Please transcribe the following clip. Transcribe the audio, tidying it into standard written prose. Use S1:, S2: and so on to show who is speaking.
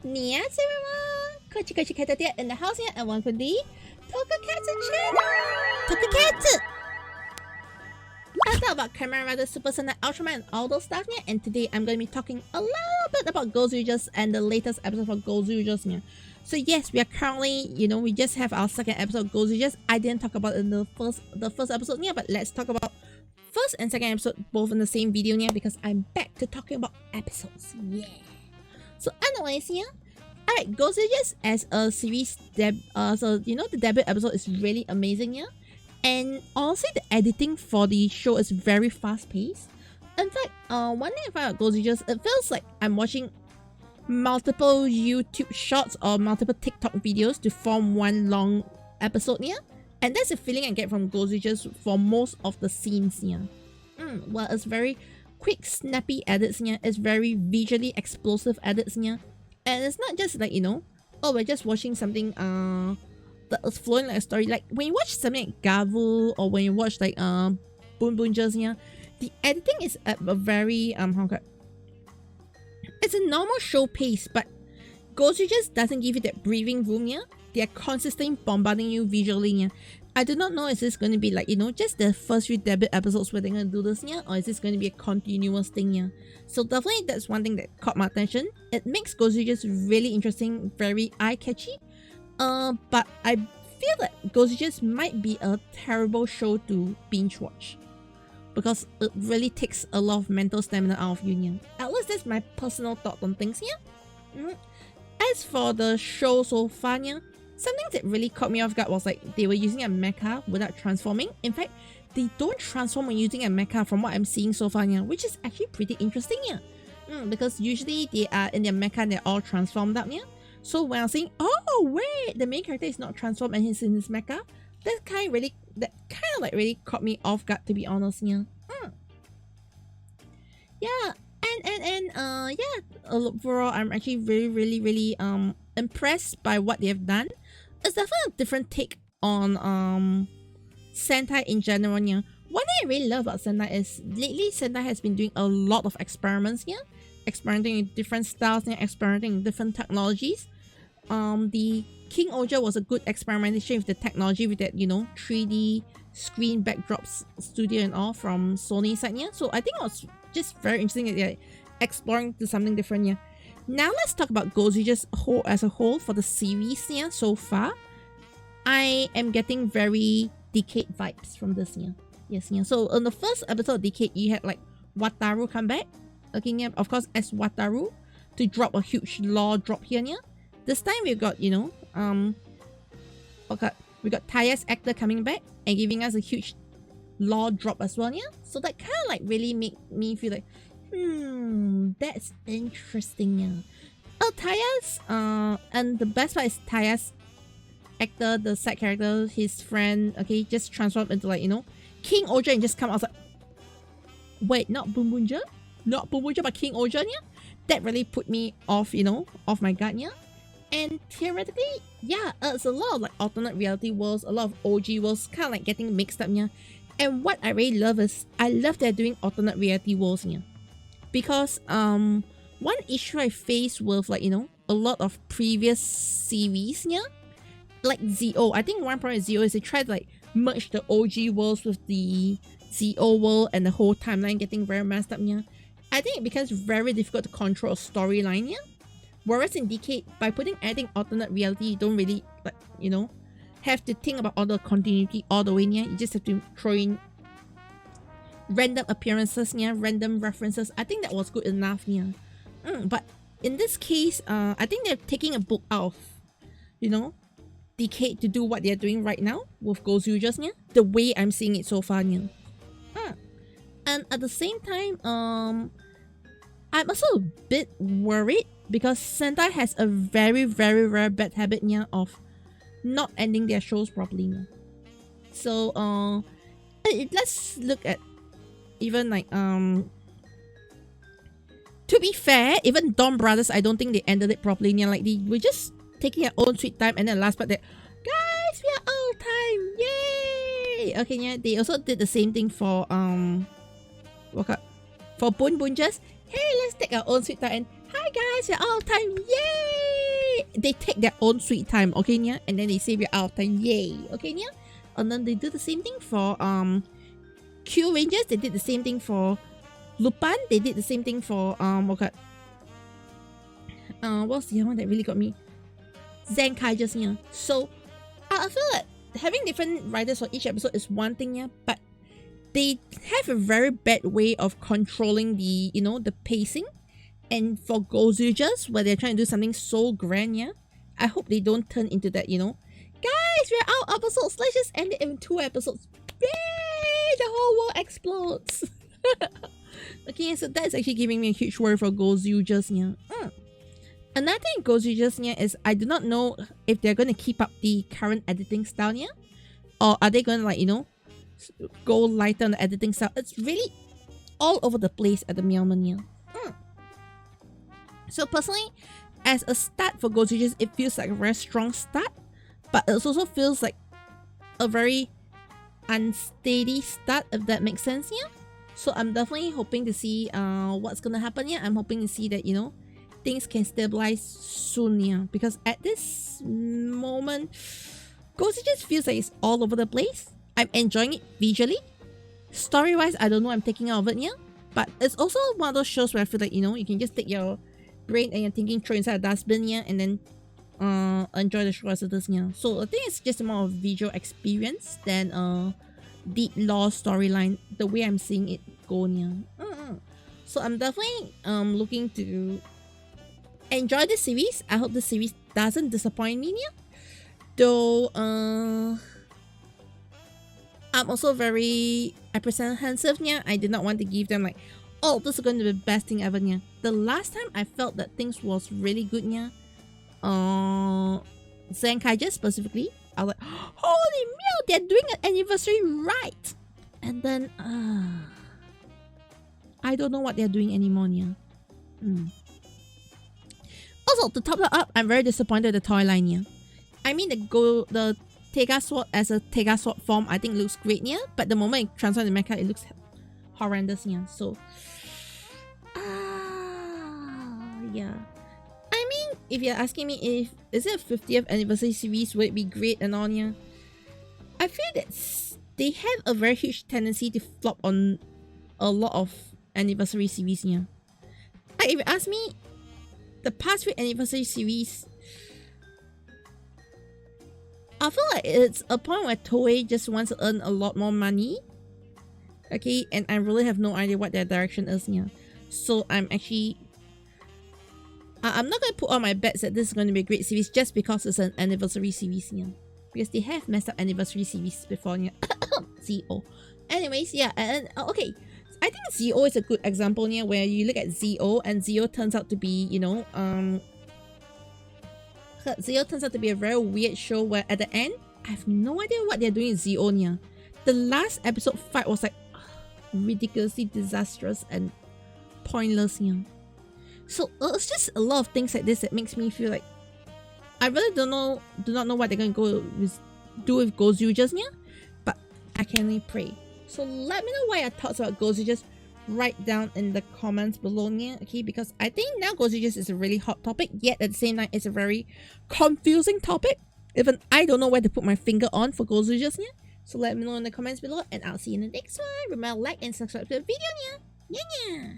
S1: Annyeonghaseyo everyone! Caturteer in the house here and welcome to the Tokusatsu channel! Tokusatsu! I thought about Kamen Rider, Super Sentai, Ultraman and all those stuff here, and today I'm going to be talking a little bit about GOZYUGERSS and the latest episode for GOZYUGERSS here. So yes, we are currently, we just have our second episode of GOZYUGERSS. I didn't talk about it in the first episode here, but let's talk about first and second episode both in the same video here because I'm back to talking about episodes. Yeah. So anyways here, alright, GOZYUGERSS as a series the debut episode is really amazing here. And honestly, the editing for the show is very fast-paced. In fact, one thing I found about GOZYUGERSS, it feels like I'm watching multiple YouTube shorts or multiple TikTok videos to form one long episode here. And that's the feeling I get from GOZYUGERSS for most of the scenes here. Well, it's very quick, snappy edits here. It's very visually explosive edits here. And it's not just like, oh, we're just watching something that is flowing like a story. Like when you watch something like Garo or when you watch like boonboomger here, the editing is at a very it's a normal show pace, but GOZYUGERSS doesn't give you that breathing room here. They are consistently bombarding you visually here. I do not know is this going to be like, just the first few debut episodes where they're going to do this here, or is this going to be a continuous thing here? So definitely that's one thing that caught my attention. It makes GOZYUGERSS really interesting, very eye-catchy. But I feel that GOZYUGERSS might be a terrible show to binge watch because it really takes a lot of mental stamina out of you here. At least that's my personal thought on things here. As for the show so far here, something that really caught me off guard was like they were using a mecha without transforming. In fact, they don't transform when using a mecha from what I'm seeing so far here, which is actually pretty interesting here. Because usually they are in their mecha and they're all transformed up here. So when I was saying, oh wait, the main character is not transformed and he's in his mecha, that kind of really caught me off guard, to be honest here. Yeah, and overall I'm actually really impressed by what they have done. It's definitely a different take on Sentai in general here. One thing I really love about Sentai is lately Sentai has been doing a lot of experiments here. Experimenting with different styles and experimenting with different technologies. The King Oja was a good experimentation with the technology with that, 3D screen backdrops studio and all from Sony side here. So I think it was just very interesting that they're exploring to something different here. Now let's talk about GOZYUGERSS as a whole for the series here so far. I am getting very Decade vibes from this here. Yes, yeah. So in the first episode of Decade, you had like Wataru come back. Okay, yeah, of course, as Wataru to drop a huge law drop here. This time we've got, we got Taya's actor coming back and giving us a huge law drop as well. So that kind of like really made me feel like, that's interesting. Taya's and the best part is Taya's actor, the side character, his friend, okay, just transformed into like, King Oja and just come out like, wait, not boonboomger? Not boonboomger, but King Oja, that really put me off, off my guard, And theoretically, it's a lot of like alternate reality worlds, a lot of OG worlds, kind of like getting mixed up, And what I really love is, I love they're doing alternate reality worlds, Because, one issue I faced with like, a lot of previous series, like ZO. I think one problem with ZO is they tried to like merge the OG worlds with the ZO world and the whole timeline getting very messed up, I think it becomes very difficult to control a storyline, Whereas in Decade, by putting adding alternate reality, you don't really like, have to think about all the continuity all the way, You just have to throw in random appearances, random references. I think that was good enough, But in this case, I think they're taking a book out of, Decade to do what they're doing right now with GOZYUGERSS, the way I'm seeing it so far, And at the same time, I'm also a bit worried because Sentai has a very bad habit of not ending their shows properly. So let's look at even like to be fair, even Dawn Brothers, I don't think they ended it properly. Like they were just taking their own sweet time, and then last part that, guys, we are all time, yay! Okay, they also did the same thing for boonboomgers. Hey, let's take our own sweet time and hi guys, we're all time, yay! they take their own sweet time, okay, yeah? And then they say we're out of time, yay, okay, yeah? And then they do the same thing for Q Rangers. They did the same thing for Lupin. They did the same thing for what's the other one that really got me? Zenkaiges, yeah. So I feel like having different writers for each episode is one thing, yeah, but they have a very bad way of controlling the, you know, the pacing. And for Gozyugers, where they're trying to do something so grand, yeah, I hope they don't turn into that, you know, guys, we're out episodes, let's just end it in 2 episodes. Yay! The whole world explodes. Okay, so that's actually giving me a huge worry for Gozyugers, yeah. Another thing Gozyugers, yeah, is I do not know if they're going to keep up the current editing style, yeah, or are they going to, like, you know, go lighter on the editing style. It's really all over the place at the moment, yeah. So personally, as a start for Gozyugers, it feels like a very strong start, but it also feels like a very unsteady start, if that makes sense, yeah. So I'm definitely hoping to see what's gonna happen, yeah. I'm hoping to see that, you know, things can stabilize soon, yeah, because at this moment, Gozyugers feels like it's all over the place. I'm enjoying it visually. Story-wise, I don't know, I'm taking out of it, yeah. But it's also one of those shows where I feel like, you know, you can just take your brain and your thinking, throw inside a dustbin, yeah, and then enjoy the show as it is, yeah. So I think it's just more of visual experience than deep lore storyline, the way I'm seeing it go, yeah. So I'm definitely looking to enjoy this series. I hope the series doesn't disappoint me, yeah. Though I'm also very apprehensive, yeah. I did not want to give them like, oh, this is going to be the best thing ever, yeah. The last time I felt that things was really good, yeah, Zenkaiges specifically, I was like, holy meal, they're doing an anniversary right. And then I don't know what they're doing anymore, yeah. Also, to top that up, I'm very disappointed with the toy line, yeah. I mean, the Tega Sword as a Tega Sword form, I think looks great, yeah. But the moment it transforms into mecha, it looks horrendous, yeah. So, yeah. I mean, if you're asking me if is it a 50th anniversary series, would it be great and all, yeah? I feel that they have a very huge tendency to flop on a lot of anniversary series, yeah. Like, if you ask me, the past few anniversary series, I feel like it's a point where Toei just wants to earn a lot more money. Okay, and I really have no idea what their direction is, yeah. So I'm actually... I'm not going to put all my bets that this is going to be a great series just because it's an anniversary series, yeah. Because they have messed up anniversary series before, yeah. ZO. Anyways, yeah, and okay. I think ZO is a good example, yeah, where you look at ZO and ZO turns out to be, you know, ZO turns out to be a very weird show where at the end, I have no idea what they're doing in ZO, yeah. The last episode fight was like ridiculously disastrous and pointless, yeah. So it's just a lot of things like this that makes me feel like I really do not know what they're going to do with Gozyugers, yeah. But I can only pray. So let me know what your thoughts about Gozyugers. Write down in the comments below, yeah, okay, because I think now Gozyugers is a really hot topic, yet at the same time it's a very confusing topic. Even I don't know where to put my finger on for Gozyugers, yeah. So let me know in the comments below, and I'll see you in the next one. Remember, like and subscribe to the video, yeah.